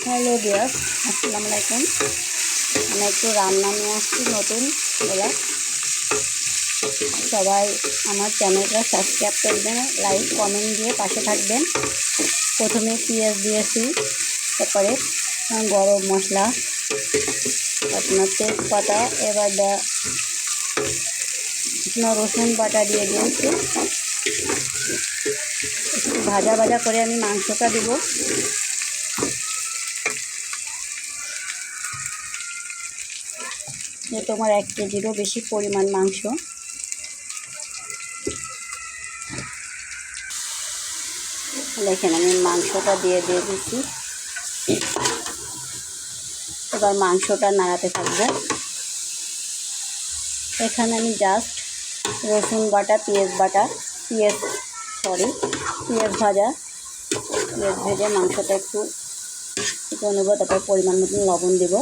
Hello viewers, আসসালামু আলাইকুম। আমি একটু রান্না নিয়ে আসছি নতুন ব্লগ। সবাই আমার চ্যানেলটা সাবস্ক্রাইব করবেন, লাইক কমেন্ট দিয়ে পাশে থাকবেন। প্রথমে পেঁয়াজ দিয়েছি, তারপরে গরম মশলা, আপনার তেজপাতা, এবার রসুন বাটা দিয়ে দিয়েছি। একটু ভাজা ভাজা করে আমি মাংসটা দিব। তোমার 1 কেজিরও বেশি পরিমাণ মাংস। দেখেন আমি মাংসটা দিয়ে দিচ্ছি। এবার মাংসটা নাড়াতে থাকবে। এখানে আমি জাস্ট রসুন বাটা, পেঁয়াজ ভাজা, পেঁয়াজ ভেজে মাংসটা একটু নেবো। তারপর পরিমাণ মতন লবণ দেব।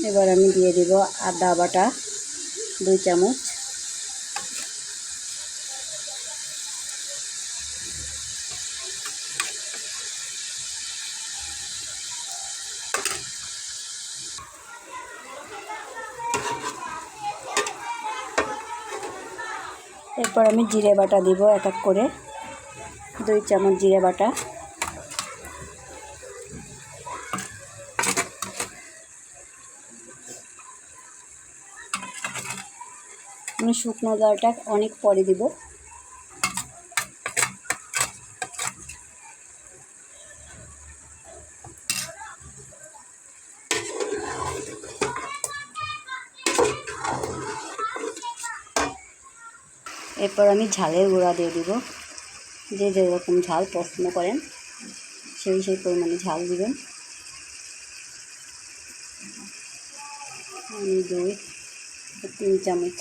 এবার আমি দিয়ে দিব আদা বাটা 2 চামচ। এরপর আমি জিরে বাটা দিব এক এক করে, 2 চামচ জিরে বাটা। আমি শুকনো জলটা অনেক পরে দিব। এরপর আমি ঝালের গুঁড়া দিয়ে দিব। যে যেরকম ঝাল পছন্দ করেন সেই পরিমাণে ঝাল দিবেন। আমি 2-3 চামচ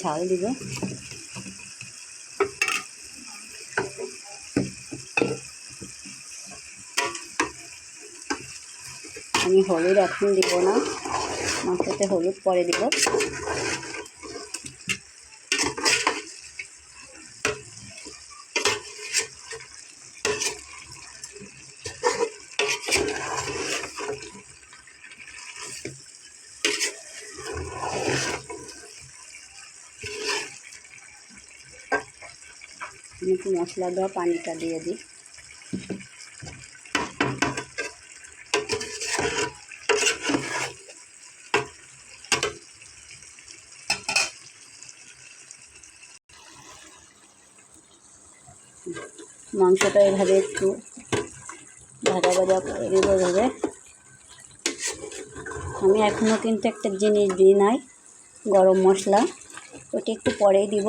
ঝাল দিব। আমি হলুদ এখন দিব না, মাংসতে হলুদ পরে দিব। আমি মশলা দেওয়া পানিটা দিয়ে দিই। মাংসটা এভাবে একটু ভাজা ভাজা করে দিব। এভাবে আমি এখনও কিন্তু একটা জিনিস দিই নাই, গরম মশলা। ওটা একটু পরেই দিব।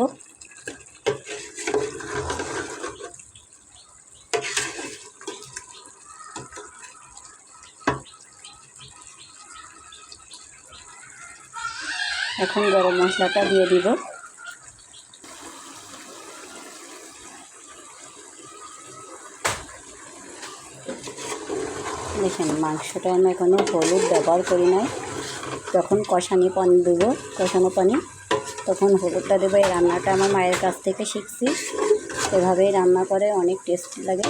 এখন গরম মশলাটা দিয়ে দিব। দেখেন মাংসটা আমি এখনও হলুদ ব্যবহার করি নাই। যখন কষানো পানি তখন হলুদটা দেবো। এই রান্নাটা আমার মায়ের কাছ থেকে শিখছি। এভাবেই রান্না করে, অনেক টেস্ট লাগে।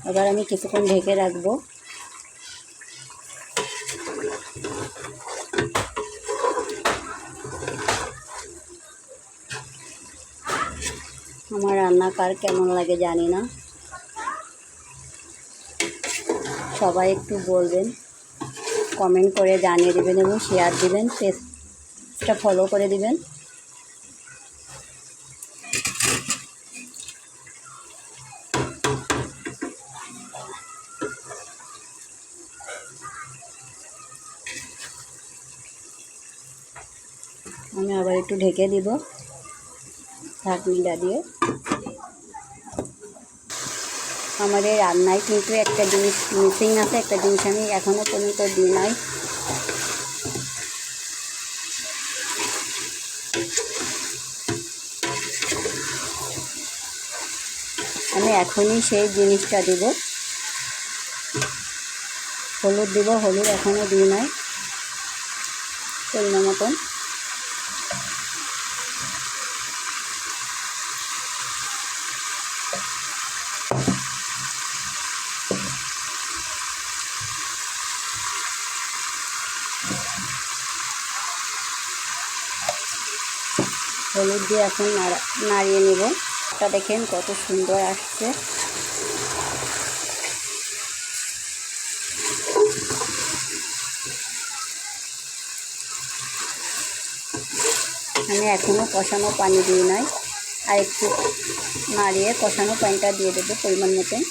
এবার আমি কিছুক্ষণ ঢেকে রাখবো। আমার রান্না কার কেমন লাগে জানি না, সবাই একটু বলবেন, কমেন্ট করে জানিয়ে দেবেন এবং শেয়ার দিবেন, পেজটা ফলো করে দিবেন। আমি আবার একটু ঢেকে দিব ঢাকনিটা দিয়ে। আমার এই রান্নায় কিন্তু একটা জিনিস মিসিং আছে, একটা জিনিস আমি এখনও পর্যন্ত দিই নাই। আমি এখনই সেই জিনিসটা দেব, হলুদ দেব। হলুদ এখনও দিই নাই, পরিমাণ মতন। হলুদ দিয়ে এখন নাড়িয়ে নেব। এটা দেখেন কত সুন্দর আসছে। আমি এখনও কষানো পানি দিই নাই, আর একটু নাড়িয়ে কষানো পানিটা দিয়ে দেবো পরিমাণ মতন।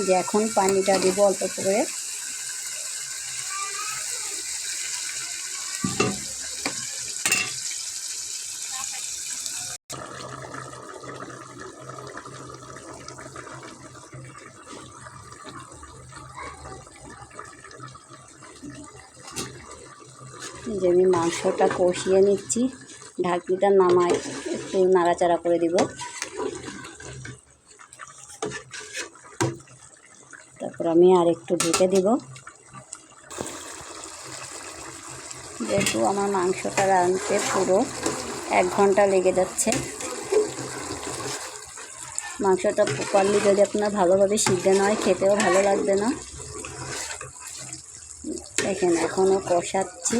যে এখন পানিটা দিব অল্প করে। যে আমি মাংসটা কষিয়ে নিচ্ছি, ঢাকনিটা নামাই একটু নাড়াচাড়া করে দিব। তারপর আমি আর একটু ঢেকে দিব। যেহেতু আমার মাংসটা রাঁধতে পুরো 1 ঘন্টা লেগে যাচ্ছে। মাংসটা প্রপারলি যদি আপনার ভালোভাবে সিদ্ধ নয়, খেতেও ভালো লাগবে না। দেখেন এখনও কষাচ্ছি।